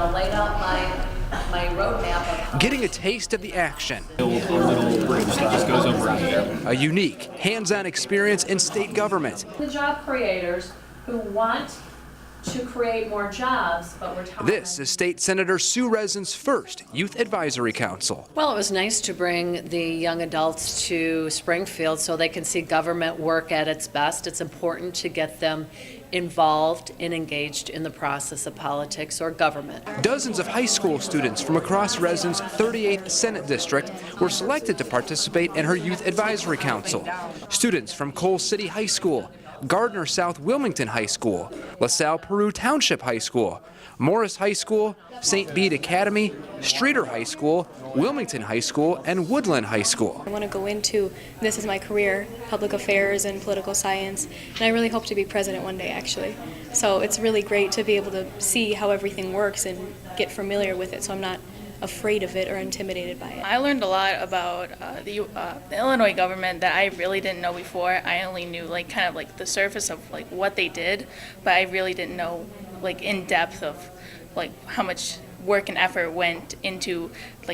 laid out my roadmap of Getting a taste of the action. Just goes over here. A unique, hands-on experience in state government. the job creators who want to create more jobs, but we're telling This them. is State Senator Sue Rezin's first Youth Advisory Council. Well, it was nice to bring the young adults to Springfield so they can see government work at its best. It's important to get them involved and engaged in the process of politics or government. Dozens of high school students from across Rezin's 38th Senate District were selected to participate in her Youth Advisory Council. Students from Coal City High School, Gardner South Wilmington High School, LaSalle Peru Township High School, Morris High School, St. Bede Academy, Streeter High School, Wilmington High School, and Woodland High School. I want to go into, this is my career, public affairs and political science, and I really hope to be president one day, actually. So it's really great to be able to see how everything works and get familiar with it, so I'm not afraid of it or intimidated by it. I learned a lot about the Illinois government that I really didn't know before. I only knew kind of the surface of what they did, but I really didn't know in depth of how much work and effort went into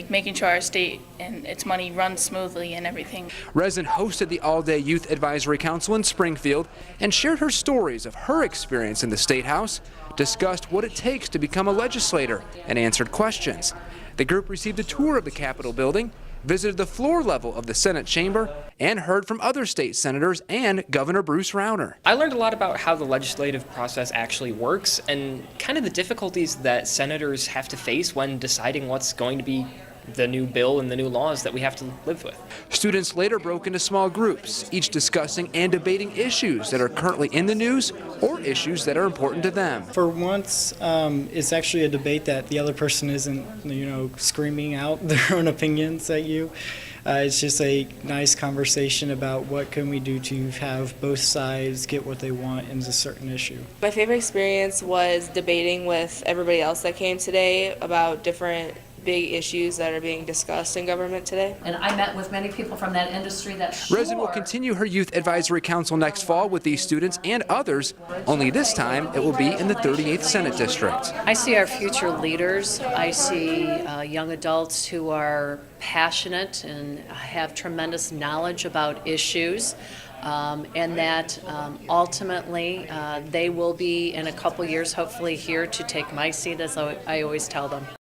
making sure our state and its money runs smoothly and everything. Rezin hosted the all-day Youth Advisory Council in Springfield and shared her stories of her experience in the State House, discussed what it takes to become a legislator, and answered questions. The group received a tour of the Capitol building, visited the floor level of the Senate chamber, and heard from other state senators and Governor Bruce Rauner. I learned a lot about how the legislative process actually works and kind of the difficulties that senators have to face when deciding what's going to be the new bill and the new laws that we have to live with. Students later broke into small groups, each discussing and debating issues that are currently in the news or issues that are important to them. For once, it's actually a debate that the other person isn't, screaming out their own opinions at you. It's just a nice conversation about what can we do to have both sides get what they want in a certain issue. My favorite experience was debating with everybody else that came today about different big issues that are being discussed in government today. And I met with many people from that industry that Rezin will continue her Youth Advisory Council next fall with these students and others, only this time it will be in the 38th Senate District. I see our future leaders. I see young adults who are passionate and have tremendous knowledge about issues. And that ultimately they will be in a couple years hopefully here to take my seat, as I always tell them.